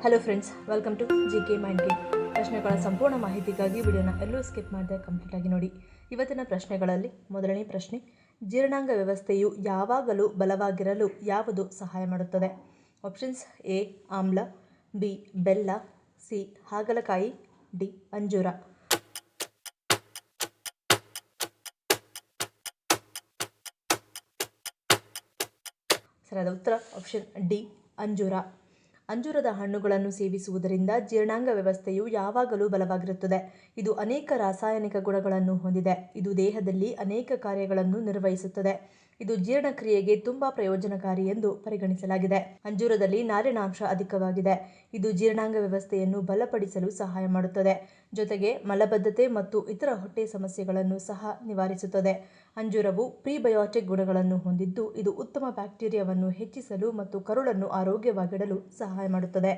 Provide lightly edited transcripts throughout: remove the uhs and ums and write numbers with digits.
Hello friends, welcome to GK mind game. ಪ್ರಶ್ನೆಗಳ ಸಂಪೂರ್ಣ ಮಾಹಿತಿಗಾಗಿ ವಿಡಿಯೋನ ಎಲ್ಲೂ ಸ್ಕಿಪ್ ಮಾಡದೆ ಕಂಪ್ಲೀಟ್ ಆಗಿ ನೋಡಿ. ಇವತ್ತಿನ ಪ್ರಶ್ನೆಗಳಲ್ಲಿ ಮೊದಲನೇ ಪ್ರಶ್ನೆ, ಜೀರ್ಣಾಂಗ ವ್ಯವಸ್ಥೆಯು ಯಾವಾಗಲೂ ಬಲವಾಗಿರಲು ಯಾವುದು ಸಹಾಯ ಮಾಡುತ್ತದೆ? ಆಪ್ಷನ್ಸ್: ಎ ಆಮ್ಲ, ಬಿ ಬೆಲ್ಲ, ಸಿ ಹಾಗಲಕಾಯಿ, ಡಿ ಅಂಜೂರ. ಸರಿಯಾದ ಉತ್ತರ ಆಪ್ಷನ್ ಡಿ ಅಂಜೂರ. ಅಂಜೂರದ ಹಣ್ಣುಗಳನ್ನು ಸೇವಿಸುವುದರಿಂದ ಜೀರ್ಣಾಂಗ ವ್ಯವಸ್ಥೆಯು ಯಾವಾಗಲೂ ಬಲವಾಗಿರುತ್ತದೆ. ಇದು ಅನೇಕ ರಾಸಾಯನಿಕ ಗುಣಗಳನ್ನು ಹೊಂದಿದೆ. ಇದು ದೇಹದಲ್ಲಿ ಅನೇಕ ಕಾರ್ಯಗಳನ್ನು ನಿರ್ವಹಿಸುತ್ತದೆ. ಇದು ಜೀರ್ಣಕ್ರಿಯೆಗೆ ತುಂಬಾ ಪ್ರಯೋಜನಕಾರಿ ಎಂದು ಪರಿಗಣಿಸಲಾಗಿದೆ. ಅಂಜೂರದಲ್ಲಿ ನಾರಿನಾಂಶ ಅಧಿಕವಾಗಿದೆ. ಇದು ಜೀರ್ಣಾಂಗ ವ್ಯವಸ್ಥೆಯನ್ನು ಬಲಪಡಿಸಲು ಸಹಾಯ ಮಾಡುತ್ತದೆ. ಜೊತೆಗೆ ಮಲಬದ್ಧತೆ ಮತ್ತು ಇತರ ಹೊಟ್ಟೆ ಸಮಸ್ಯೆಗಳನ್ನು ಸಹ ನಿವಾರಿಸುತ್ತದೆ. ಅಂಜೂರವು ಪ್ರಿಬಯೋಟಿಕ್ ಗುಣಗಳನ್ನು ಹೊಂದಿದ್ದು, ಇದು ಉತ್ತಮ ಬ್ಯಾಕ್ಟೀರಿಯಾವನ್ನು ಹೆಚ್ಚಿಸಲು ಮತ್ತು ಕರುಳನ್ನು ಆರೋಗ್ಯವಾಗಿಡಲು ಸಹಾಯ ಮಾಡುತ್ತದೆ.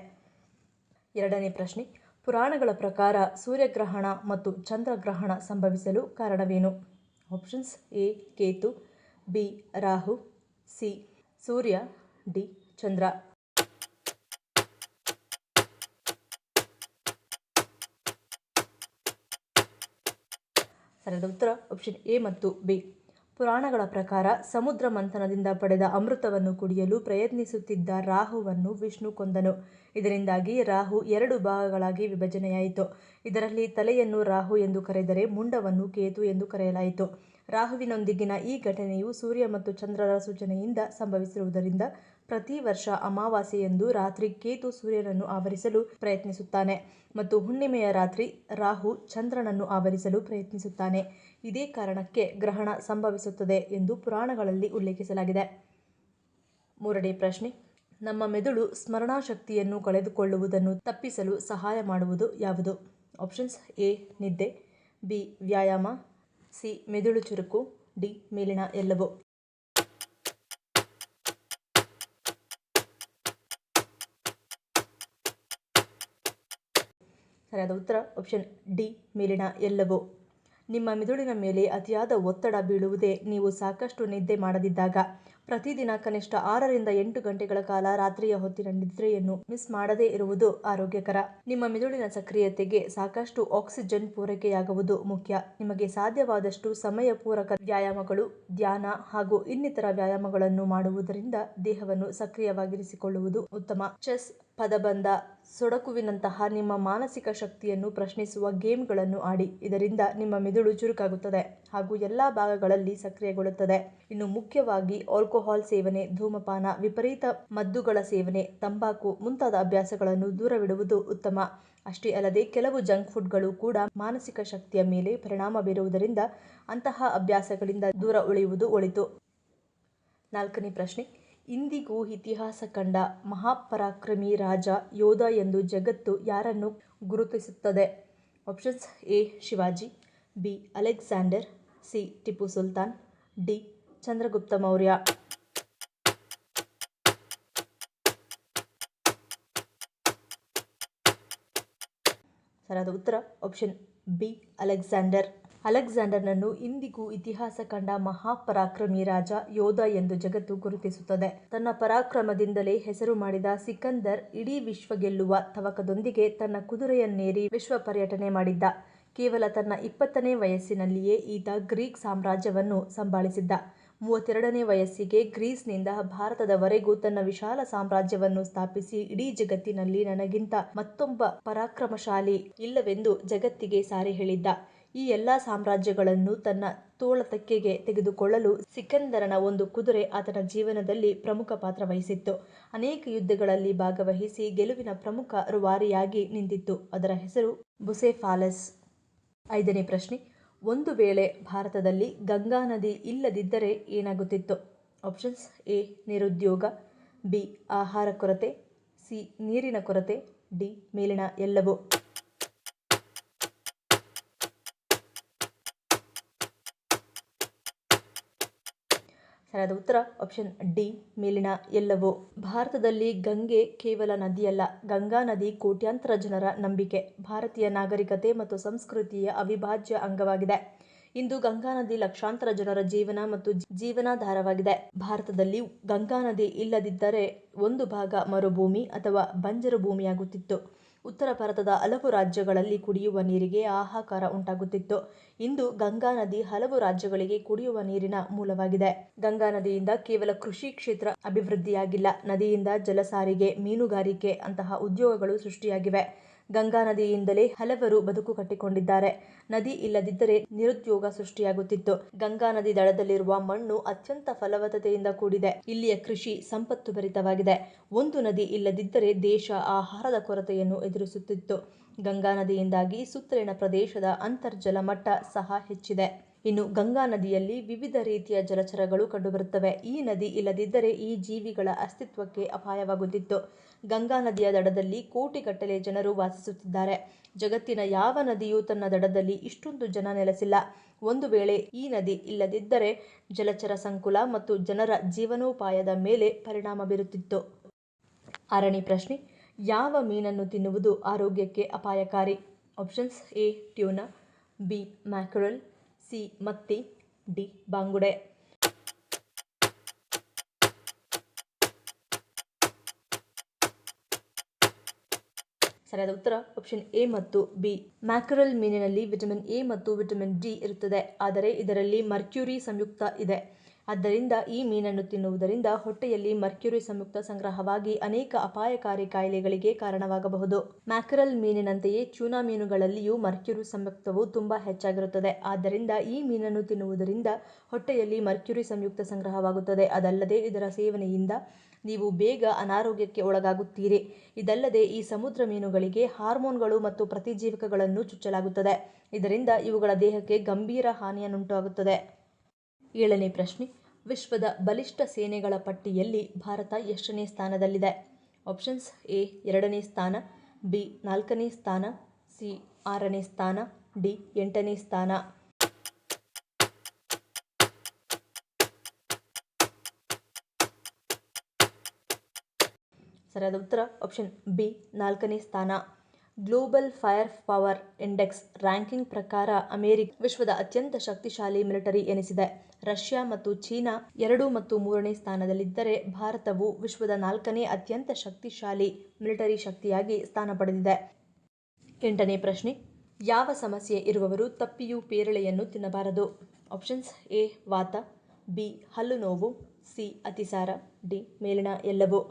ಎರಡನೇ ಪ್ರಶ್ನೆ, ಪುರಾಣಗಳ ಪ್ರಕಾರ ಸೂರ್ಯಗ್ರಹಣ ಮತ್ತು ಚಂದ್ರಗ್ರಹಣ ಸಂಭವಿಸಲು ಕಾರಣವೇನು? Options: A Ketu, B Rahu, C Surya, D Chandra. ಸರಿಯಾದ ಉತ್ತರ ಆಪ್ಷನ್ ಎ ಮತ್ತು ಬಿ. ಪುರಾಣಗಳ ಪ್ರಕಾರ ಸಮುದ್ರ ಮಂಥನದಿಂದ ಪಡೆದ ಅಮೃತವನ್ನು ಕುಡಿಯಲು ಪ್ರಯತ್ನಿಸುತ್ತಿದ್ದ ರಾಹುವನ್ನು ವಿಷ್ಣು ಕೊಂದನು. ಇದರಿಂದಾಗಿ ರಾಹು 2 ಭಾಗಗಳಾಗಿ ವಿಭಜನೆಯಾಯಿತು. ಇದರಲ್ಲಿ ತಲೆಯನ್ನು ರಾಹು ಎಂದು ಕರೆದರೆ ಮುಂಡವನ್ನು ಕೇತು ಎಂದು ಕರೆಯಲಾಯಿತು. ರಾಹುವಿನೊಂದಿಗಿನ ಈ ಘಟನೆಯು ಸೂರ್ಯ ಮತ್ತು ಚಂದ್ರರ ಸೂಚನೆಯಿಂದ ಸಂಭವಿಸಿರುವುದರಿಂದ ಪ್ರತಿ ವರ್ಷ ಅಮಾವಾಸ್ಯೆಯಂದು ರಾತ್ರಿ ಕೇತು ಸೂರ್ಯನನ್ನು ಆವರಿಸಲು ಪ್ರಯತ್ನಿಸುತ್ತಾನೆ ಮತ್ತು ಹುಣ್ಣಿಮೆಯ ರಾತ್ರಿ ರಾಹು ಚಂದ್ರನನ್ನು ಆವರಿಸಲು ಪ್ರಯತ್ನಿಸುತ್ತಾನೆ. ಇದೇ ಕಾರಣಕ್ಕೆ ಗ್ರಹಣ ಸಂಭವಿಸುತ್ತದೆ ಎಂದು ಪುರಾಣಗಳಲ್ಲಿ ಉಲ್ಲೇಖಿಸಲಾಗಿದೆ. ಮೂರನೇ ಪ್ರಶ್ನೆ, ನಮ್ಮ ಮೆದುಳು ಸ್ಮರಣಾಶಕ್ತಿಯನ್ನು ಕಳೆದುಕೊಳ್ಳುವುದನ್ನು ತಪ್ಪಿಸಲು ಸಹಾಯ ಮಾಡುವುದು ಯಾವುದು? ಆಪ್ಷನ್ಸ್: ಎ ನಿದ್ದೆ, ಬಿ ವ್ಯಾಯಾಮ, ಸಿ ಮೆದುಳು ಚುರುಕು, ಡಿ ಮೇಲಿನ ಎಲ್ಲವೂ. ಸರಿಯಾದ ಉತ್ತರ ಆಪ್ಷನ್ ಡಿ ಮೇಲಿನ ಎಲ್ಲವೂ. ನಿಮ್ಮ ಮೆದುಳಿನ ಮೇಲೆ ಅತಿಯಾದ ಒತ್ತಡ ಬೀಳುವುದೇ ನೀವು ಸಾಕಷ್ಟು ನಿದ್ದೆ ಮಾಡದಿದ್ದಾಗ. ಪ್ರತಿದಿನ ಕನಿಷ್ಠ 6 ರಿಂದ 8 ಗಂಟೆಗಳ ಕಾಲ ರಾತ್ರಿಯ ಹೊತ್ತಿನ ನಿದ್ರೆಯನ್ನು ಮಿಸ್ ಮಾಡದೇ ಇರುವುದು ಆರೋಗ್ಯಕರ. ನಿಮ್ಮ ಮೆದುಳಿನ ಸಕ್ರಿಯತೆಗೆ ಸಾಕಷ್ಟು ಆಕ್ಸಿಜನ್ ಪೂರೈಕೆಯಾಗುವುದು ಮುಖ್ಯ. ನಿಮಗೆ ಸಾಧ್ಯವಾದಷ್ಟು ಸಮಯ ಪೂರಕ ವ್ಯಾಯಾಮಗಳು, ಧ್ಯಾನ ಹಾಗೂ ಇನ್ನಿತರ ವ್ಯಾಯಾಮಗಳನ್ನು ಮಾಡುವುದರಿಂದ ದೇಹವನ್ನು ಸಕ್ರಿಯವಾಗಿರಿಸಿಕೊಳ್ಳುವುದು ಉತ್ತಮ. ಚೆಸ್, ಪದಬಂಧ, ಸುಡಕುವಿನಂತಹ ನಿಮ್ಮ ಮಾನಸಿಕ ಶಕ್ತಿಯನ್ನು ಪ್ರಶ್ನಿಸುವ ಗೇಮ್ಗಳನ್ನು ಆಡಿ. ಇದರಿಂದ ನಿಮ್ಮ ಮೆದುಳು ಚುರುಕಾಗುತ್ತದೆ ಹಾಗೂ ಎಲ್ಲ ಭಾಗಗಳಲ್ಲಿ ಸಕ್ರಿಯಗೊಳ್ಳುತ್ತದೆ. ಇನ್ನು ಮುಖ್ಯವಾಗಿ ಆಲ್ಕೋಹಾಲ್ ಸೇವನೆ, ಧೂಮಪಾನ, ವಿಪರೀತ ಮದ್ದುಗಳ ಸೇವನೆ, ತಂಬಾಕು ಮುಂತಾದ ಅಭ್ಯಾಸಗಳನ್ನು ದೂರವಿಡುವುದು ಉತ್ತಮ. ಅಷ್ಟೇ ಅಲ್ಲದೆ ಕೆಲವು ಜಂಕ್ ಫುಡ್ಗಳು ಕೂಡ ಮಾನಸಿಕ ಶಕ್ತಿಯ ಮೇಲೆ ಪರಿಣಾಮ ಬೀರುವುದರಿಂದ ಅಂತಹ ಅಭ್ಯಾಸಗಳಿಂದ ದೂರ ಉಳಿಯುವುದು ಒಳಿತು. ನಾಲ್ಕನೇ ಪ್ರಶ್ನೆ, ಇಂದಿಗೂ ಇತಿಹಾಸ ಕಂಡ ಮಹಾಪರಾಕ್ರಮಿ ರಾಜ ಯೋಧ ಎಂದು ಜಗತ್ತು ಯಾರನ್ನು ಗುರುತಿಸುತ್ತದೆ? Options: A Shivaji, B Alexander, C Tipu Sultan, D Chandragupta Maurya. ಸರಿಯಾದ ಉತ್ತರ ಆಪ್ಷನ್ ಬಿ ಅಲೆಕ್ಸಾಂಡರ್. ಅಲೆಕ್ಸಾಂಡರ್ನನ್ನು ಇಂದಿಗೂ ಇತಿಹಾಸ ಕಂಡ ಮಹಾಪರಾಕ್ರಮಿ ರಾಜ ಯೋಧ ಎಂದು ಜಗತ್ತು ಗುರುತಿಸುತ್ತದೆ. ತನ್ನ ಪರಾಕ್ರಮದಿಂದಲೇ ಹೆಸರು ಮಾಡಿದ ಸಿಕಂದರ್ ಇಡೀ ವಿಶ್ವ ಗೆಲ್ಲುವ ತವಕದೊಂದಿಗೆ ತನ್ನ ಕುದುರೆಯನ್ನೇರಿ ವಿಶ್ವ ಪರ್ಯಟನೆ ಮಾಡಿದ್ದ. ಕೇವಲ ತನ್ನ 20ನೇ ವಯಸ್ಸಿನಲ್ಲಿಯೇ ಈತ ಗ್ರೀಕ್ ಸಾಮ್ರಾಜ್ಯವನ್ನು ಸಂಭಾಳಿಸಿದ್ದ. 32ನೇ ವಯಸ್ಸಿಗೆ ಗ್ರೀಸ್ನಿಂದ ಭಾರತದವರೆಗೂ ತನ್ನ ವಿಶಾಲ ಸಾಮ್ರಾಜ್ಯವನ್ನು ಸ್ಥಾಪಿಸಿ ಇಡೀ ಜಗತ್ತಿನಲ್ಲಿ ನನಗಿಂತ ಮತ್ತೊಬ್ಬ ಪರಾಕ್ರಮಶಾಲಿ ಇಲ್ಲವೆಂದು ಜಗತ್ತಿಗೆ ಸಾರಿ ಹೇಳಿದ್ದ. ಈ ಎಲ್ಲ ಸಾಮ್ರಾಜ್ಯಗಳನ್ನು ತನ್ನ ತೋಳತೆಕ್ಕೆಗೆ ತೆಗೆದುಕೊಳ್ಳಲು ಸಿಕಂದರನ ಒಂದು ಕುದುರೆ ಆತನ ಜೀವನದಲ್ಲಿ ಪ್ರಮುಖ ಪಾತ್ರ ವಹಿಸಿತ್ತು. ಅನೇಕ ಯುದ್ಧಗಳಲ್ಲಿ ಭಾಗವಹಿಸಿ ಗೆಲುವಿನ ಪ್ರಮುಖ ರೂವಾರಿಯಾಗಿ ನಿಂತಿತ್ತು. ಅದರ ಹೆಸರು ಬುಸೆಫಾಲಸ್. ಐದನೇ ಪ್ರಶ್ನೆ, ಒಂದು ವೇಳೆ ಭಾರತದಲ್ಲಿ ಗಂಗಾ ನದಿ ಇಲ್ಲದಿದ್ದರೆ ಏನಾಗುತ್ತಿತ್ತು? ಆಪ್ಷನ್ಸ್: ಎ ನಿರುದ್ಯೋಗ, ಬಿ ಆಹಾರ ಕೊರತೆ, ಸಿ ನೀರಿನ ಕೊರತೆ, ಡಿ ಮೇಲಿನ ಎಲ್ಲವೂ. ಸರಿಯಾದ ಉತ್ತರ ಆಪ್ಷನ್ ಡಿ ಮೇಲಿನ ಎಲ್ಲವೂ. ಭಾರತದಲ್ಲಿ ಗಂಗೆ ಕೇವಲ ನದಿಯಲ್ಲ, ಗಂಗಾ ನದಿ ಕೋಟ್ಯಾಂತರ ಜನರ ನಂಬಿಕೆ, ಭಾರತೀಯ ನಾಗರಿಕತೆ ಮತ್ತು ಸಂಸ್ಕೃತಿಯ ಅವಿಭಾಜ್ಯ ಅಂಗವಾಗಿದೆ. ಇಂದು ಗಂಗಾ ನದಿ ಲಕ್ಷಾಂತರ ಜನರ ಜೀವನ ಮತ್ತು ಜೀವನಾಧಾರವಾಗಿದೆ. ಭಾರತದಲ್ಲಿ ಗಂಗಾ ನದಿ ಇಲ್ಲದಿದ್ದರೆ ಒಂದು ಭಾಗ ಮರುಭೂಮಿ ಅಥವಾ ಬಂಜರು ಭೂಮಿಯಾಗುತ್ತಿತ್ತು. ಉತ್ತರ ಭಾರತದ ಹಲವು ರಾಜ್ಯಗಳಲ್ಲಿ ಕುಡಿಯುವ ನೀರಿಗೆ ಹಾಹಾಕಾರ ಉಂಟಾಗುತ್ತಿತ್ತು. ಇಂದು ಗಂಗಾ ನದಿ ಹಲವು ರಾಜ್ಯಗಳಿಗೆ ಕುಡಿಯುವ ನೀರಿನ ಮೂಲವಾಗಿದೆ. ಗಂಗಾ ನದಿಯಿಂದ ಕೇವಲ ಕೃಷಿ ಕ್ಷೇತ್ರ ಅಭಿವೃದ್ಧಿಯಾಗಿಲ್ಲ, ನದಿಯಿಂದ ಜಲ ಸಾರಿಗೆ, ಮೀನುಗಾರಿಕೆ ಅಂತಹ ಉದ್ಯೋಗಗಳು ಸೃಷ್ಟಿಯಾಗಿವೆ. ಗಂಗಾ ನದಿಯಿಂದಲೇ ಹಲವರು ಬದುಕು ಕಟ್ಟಿಕೊಂಡಿದ್ದಾರೆ. ನದಿ ಇಲ್ಲದಿದ್ದರೆ ನಿರುದ್ಯೋಗ ಸೃಷ್ಟಿಯಾಗುತ್ತಿತ್ತು. ಗಂಗಾ ನದಿ ದಡದಲ್ಲಿರುವ ಮಣ್ಣು ಅತ್ಯಂತ ಫಲವತ್ತತೆಯಿಂದ ಕೂಡಿದೆ. ಇಲ್ಲಿಯ ಕೃಷಿ ಸಂಪತ್ತು ಭರಿತವಾಗಿದೆ. ಒಂದು ನದಿ ಇಲ್ಲದಿದ್ದರೆ ದೇಶ ಆಹಾರದ ಕೊರತೆಯನ್ನು ಎದುರಿಸುತ್ತಿತ್ತು. ಗಂಗಾ ನದಿಯಿಂದಾಗಿ ಸುತ್ತಲಿನ ಪ್ರದೇಶದ ಅಂತರ್ಜಲ ಮಟ್ಟ ಸಹ ಹೆಚ್ಚಿದೆ. ಇನ್ನು ಗಂಗಾ ನದಿಯಲ್ಲಿ ವಿವಿಧ ರೀತಿಯ ಜಲಚರಗಳು ಕಂಡುಬರುತ್ತವೆ. ಈ ನದಿ ಇಲ್ಲದಿದ್ದರೆ ಈ ಜೀವಿಗಳ ಅಸ್ತಿತ್ವಕ್ಕೆ ಅಪಾಯವಾಗುತ್ತಿತ್ತು. ಗಂಗಾ ನದಿಯ ದಡದಲ್ಲಿ ಕೋಟಿಗಟ್ಟಲೆ ಜನರು ವಾಸಿಸುತ್ತಿದ್ದಾರೆ. ಜಗತ್ತಿನ ಯಾವ ನದಿಯೂ ತನ್ನ ದಡದಲ್ಲಿ ಇಷ್ಟೊಂದು ಜನ ನೆಲೆಸಿಲ್ಲ. ಒಂದು ವೇಳೆ ಈ ನದಿ ಇಲ್ಲದಿದ್ದರೆ ಜಲಚರ ಸಂಕುಲ ಮತ್ತು ಜನರ ಜೀವನೋಪಾಯದ ಮೇಲೆ ಪರಿಣಾಮ ಬೀರುತ್ತಿತ್ತು. 6ನೇ ಪ್ರಶ್ನೆ, ಯಾವ ಮೀನನ್ನು ತಿನ್ನುವುದು ಆರೋಗ್ಯಕ್ಕೆ ಅಪಾಯಕಾರಿ? Options: A tuna, B mackerel, C ಮತ್ತಿ, ಡಿ ಬಾಂಗುಡೆ. ಸರಿಯಾದ ಉತ್ತರ ಆಪ್ಷನ್ ಎ ಮತ್ತು ಬಿ. ಮ್ಯಾಕರಲ್ ಮೀನಿನಲ್ಲಿ ವಿಟಮಿನ್ ಎ ಮತ್ತು ವಿಟಮಿನ್ ಡಿ ಇರುತ್ತದೆ, ಆದರೆ ಇದರಲ್ಲಿ ಮರ್ಕ್ಯುರಿ ಸಂಯುಕ್ತ ಇದೆ. ಆದ್ದರಿಂದ ಈ ಮೀನನ್ನು ತಿನ್ನುವುದರಿಂದ ಹೊಟ್ಟೆಯಲ್ಲಿ ಮರ್ಕ್ಯುರಿ ಸಂಯುಕ್ತ ಸಂಗ್ರಹವಾಗಿ ಅನೇಕ ಅಪಾಯಕಾರಿ ಕಾಯಿಲೆಗಳಿಗೆ ಕಾರಣವಾಗಬಹುದು. ಮ್ಯಾಕರಲ್ ಮೀನಿನಂತೆಯೇ ಟ್ಯೂನಾ ಮೀನುಗಳಲ್ಲಿಯೂ ಮರ್ಕ್ಯುರಿ ಸಂಯುಕ್ತವು ತುಂಬಾ ಹೆಚ್ಚಾಗಿರುತ್ತದೆ. ಆದ್ದರಿಂದ ಈ ಮೀನನ್ನು ತಿನ್ನುವುದರಿಂದ ಹೊಟ್ಟೆಯಲ್ಲಿ ಮರ್ಕ್ಯುರಿ ಸಂಯುಕ್ತ ಸಂಗ್ರಹವಾಗುತ್ತದೆ. ಅದಲ್ಲದೆ ಇದರ ಸೇವನೆಯಿಂದ ನೀವು ಬೇಗ ಅನಾರೋಗ್ಯಕ್ಕೆ ಒಳಗಾಗುತ್ತೀರಿ. ಇದಲ್ಲದೆ ಈ ಸಮುದ್ರ ಮೀನುಗಳಿಗೆ ಹಾರ್ಮೋನ್ಗಳು ಮತ್ತು ಪ್ರತಿಜೀವಕಗಳನ್ನು ಚುಚ್ಚಲಾಗುತ್ತದೆ. ಇದರಿಂದ ಇವುಗಳ ದೇಹಕ್ಕೆ ಗಂಭೀರ ಹಾನಿಯನ್ನುಂಟಾಗುತ್ತದೆ. 7ನೇ ಪ್ರಶ್ನೆ, ವಿಶ್ವದ ಬಲಿಷ್ಠ ಸೇನೆಗಳ ಪಟ್ಟಿಯಲ್ಲಿ ಭಾರತ ಎಷ್ಟನೇ ಸ್ಥಾನದಲ್ಲಿದೆ? ಆಪ್ಷನ್ಸ್: ಎ 2ನೇ ಸ್ಥಾನ, ಬಿ 4ನೇ ಸ್ಥಾನ, ಸಿ 6ನೇ ಸ್ಥಾನ, ಡಿ 8ನೇ ಸ್ಥಾನ. ಸರಿಯಾದ ಉತ್ತರ ಆಪ್ಷನ್ ಬಿ 4ನೇ ಸ್ಥಾನ. Global fire power index ranking ಪ್ರಕಾರ ಅಮೆರಿಕ ವಿಶ್ವದ ಅತ್ಯಂತ ಶಕ್ತಿಶಾಲಿ ಮಿಲಿಟರಿ ಎನಿಸಿದೆ. ರಷ್ಯಾ ಮತ್ತು ಚೀನಾ 2 ಮತ್ತು 3ನೇ ಸ್ಥಾನದಲ್ಲಿದ್ದರೆ ಭಾರತವು ವಿಶ್ವದ 4ನೇ ಅತ್ಯಂತ ಶಕ್ತಿಶಾಲಿ ಮಿಲಿಟರಿ ಶಕ್ತಿಯಾಗಿ ಸ್ಥಾನ ಪಡೆದಿದೆ. 8ನೇ ಪ್ರಶ್ನೆ, ಯಾವ ಸಮಸ್ಯೆ ಇರುವವರು ತಪ್ಪಿಯೂ ಪೇರಳೆಯನ್ನು ತಿನ್ನಬಾರದು? ಆಪ್ಷನ್ಸ್: ಎ ವಾತ, ಬಿ ಹಲ್ಲು ನೋವು, ಸಿ ಅತಿಸಾರ, ಡಿ ಮೇಲಿನ ಎಲ್ಲವೂ.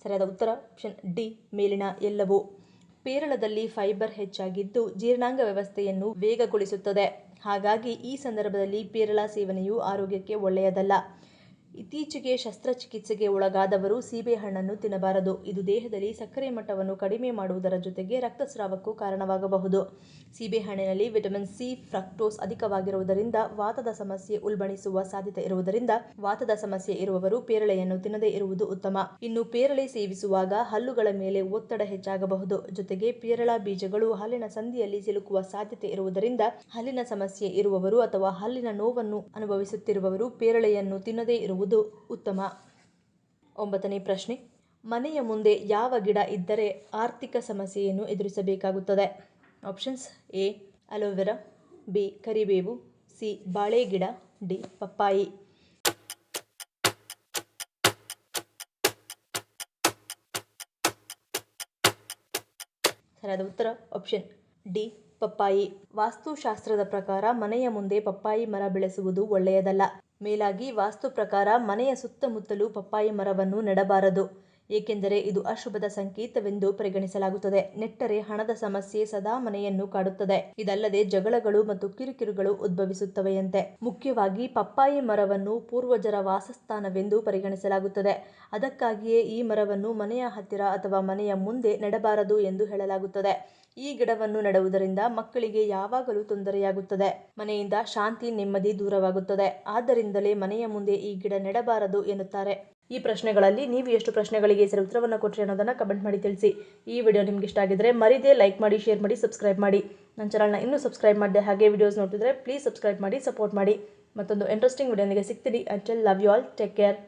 ಸರಿಯಾದ ಉತ್ತರ ಆಪ್ಷನ್ ಡಿ ಮೇಲಿನ ಎಲ್ಲವೂ. ಪೇರಳದಲ್ಲಿ ಫೈಬರ್ ಹೆಚ್ಚಾಗಿದ್ದು ಜೀರ್ಣಾಂಗ ವ್ಯವಸ್ಥೆಯನ್ನು ವೇಗಗೊಳಿಸುತ್ತದೆ. ಹಾಗಾಗಿ ಈ ಸಂದರ್ಭದಲ್ಲಿ ಪೇರಳ ಸೇವನೆಯು ಆರೋಗ್ಯಕ್ಕೆ ಒಳ್ಳೆಯದಲ್ಲ. ಇತ್ತೀಚೆಗೆ ಶಸ್ತ್ರಚಿಕಿತ್ಸೆಗೆ ಒಳಗಾದವರು ಸೀಬೆಹಣ್ಣನ್ನು ತಿನ್ನಬಾರದು. ಇದು ದೇಹದಲ್ಲಿ ಸಕ್ಕರೆ ಮಟ್ಟವನ್ನು ಕಡಿಮೆ ಮಾಡುವುದರ ಜೊತೆಗೆ ರಕ್ತಸ್ರಾವಕ್ಕೂ ಕಾರಣವಾಗಬಹುದು. ಸೀಬೆಹಣ್ಣಿನಲ್ಲಿ ವಿಟಮಿನ್ ಸಿ, ಫ್ರಕ್ಟೋಸ್ ಅಧಿಕವಾಗಿರುವುದರಿಂದ ವಾತದ ಸಮಸ್ಯೆ ಉಲ್ಬಣಿಸುವ ಸಾಧ್ಯತೆ ಇರುವುದರಿಂದ ವಾತದ ಸಮಸ್ಯೆ ಇರುವವರು ಪೇರಳೆಯನ್ನು ತಿನ್ನದೇ ಇರುವುದು ಉತ್ತಮ. ಇನ್ನು ಪೇರಳೆ ಸೇವಿಸುವಾಗ ಹಲ್ಲುಗಳ ಮೇಲೆ ಒತ್ತಡ ಹೆಚ್ಚಾಗಬಹುದು. ಜೊತೆಗೆ ಪೇರಳ ಬೀಜಗಳು ಹಲ್ಲಿನ ಸಂದಿಯಲ್ಲಿ ಸಿಲುಕುವ ಸಾಧ್ಯತೆ ಇರುವುದರಿಂದ ಹಲ್ಲಿನ ಸಮಸ್ಯೆ ಇರುವವರು ಅಥವಾ ಹಲ್ಲಿನ ನೋವನ್ನು ಅನುಭವಿಸುತ್ತಿರುವವರು ಪೇರಳೆಯನ್ನು ತಿನ್ನದೇ ಇರುವುದು ಉತ್ತಮ. 9ನೇ ಪ್ರಶ್ನೆ, ಮನೆಯ ಮುಂದೆ ಯಾವ ಗಿಡ ಇದ್ದರೆ ಆರ್ಥಿಕ ಸಮಸ್ಯೆಯನ್ನು ಎದುರಿಸಬೇಕಾಗುತ್ತದೆ? ಆಪ್ಷನ್ಸ್: ಎ ಅಲೋವೆರಾ, ಬಿ ಕರಿಬೇವು, ಸಿ ಬಾಳೆ ಗಿಡ, ಡಿ ಪಪ್ಪಾಯಿ. ಸರಿಯಾದ ಉತ್ತರ ಆಪ್ಷನ್ ಡಿ ಪಪ್ಪಾಯಿ. ವಾಸ್ತುಶಾಸ್ತ್ರದ ಪ್ರಕಾರ ಮನೆಯ ಮುಂದೆ ಪಪ್ಪಾಯಿ ಮರ ಬೆಳೆಸುವುದು ಒಳ್ಳೆಯದಲ್ಲ. ಮೇಲಾಗಿ ವಾಸ್ತು ಪ್ರಕಾರ ಮನೆಯ ಸುತ್ತಮುತ್ತಲೂ ಪಪ್ಪಾಯಿ ಮರವನ್ನು ನೆಡಬಾರದು, ಏಕೆಂದರೆ ಇದು ಅಶುಭದ ಸಂಕೇತವೆಂದು ಪರಿಗಣಿಸಲಾಗುತ್ತದೆ. ನೆಟ್ಟರೆ ಹಣದ ಸಮಸ್ಯೆ ಸದಾ ಮನೆಯನ್ನು ಕಾಡುತ್ತದೆ. ಇದಲ್ಲದೆ ಜಗಳಗಳು ಮತ್ತು ಕಿರುಕಿರುಗಳು ಉದ್ಭವಿಸುತ್ತವೆಯಂತೆ. ಮುಖ್ಯವಾಗಿ ಪಪ್ಪಾಯಿ ಮರವನ್ನು ಪೂರ್ವಜರ ವಾಸಸ್ಥಾನವೆಂದು ಪರಿಗಣಿಸಲಾಗುತ್ತದೆ. ಅದಕ್ಕಾಗಿಯೇ ಈ ಮರವನ್ನು ಮನೆಯ ಹತ್ತಿರ ಅಥವಾ ಮನೆಯ ಮುಂದೆ ನೆಡಬಾರದು ಎಂದು ಹೇಳಲಾಗುತ್ತದೆ. ಈ ಗಿಡವನ್ನು ನೆಡುವುದರಿಂದ ಮಕ್ಕಳಿಗೆ ಯಾವಾಗಲೂ ತೊಂದರೆಯಾಗುತ್ತದೆ. ಮನೆಯಿಂದ ಶಾಂತಿ, ನೆಮ್ಮದಿ ದೂರವಾಗುತ್ತದೆ. ಆದ್ದರಿಂದಲೇ ಮನೆಯ ಮುಂದೆ ಈ ಗಿಡ ನೆಡಬಾರದು ಎನ್ನುತ್ತಾರೆ. ಈ ಪ್ರಶ್ನೆಗಳಲ್ಲಿ ನೀವು ಎಷ್ಟು ಪ್ರಶ್ನೆಗಳಿಗೆ ಸರಿ ಉತ್ತರವನ್ನು ಕೊಟ್ಟರೆ ಅನ್ನೋದನ್ನು ಕಮೆಂಟ್ ಮಾಡಿ ತಿಳಿಸಿ. ಈ ವಿಡಿಯೋ ನಿಮ್ಗೆ ಇಷ್ಟ ಆಗಿದ್ರೆ ಮರಿದೇ ಲೈಕ್ ಮಾಡಿ, ಶೇರ್ ಮಾಡಿ, ಸಬ್ಸ್ಕ್ರೈಬ್ ಮಾಡಿ. ನನ್ನ ಚಾನಲ್ನ ಇನ್ನೂ ಸಬ್ಸ್ಕ್ರೈಬ್ ಮಾಡಿದೆ ಹಾಗೆ ವಿಡಿಯೋಸ್ ನೋಡ್ತಿದ್ರೆ ಪ್ಲೀಸ್ ಸಬ್ಸ್ಕ್ರೈಬ್ ಮಾಡಿ, ಸಪೋರ್ಟ್ ಮಾಡಿ. ಮತ್ತೊಂದು ಇಂಟ್ರೆಸ್ಟಿಂಗ್ ವಿಡಿಯೋನಿಗೆ ಸಿಗ್ತೀನಿ. Until love you all, take care.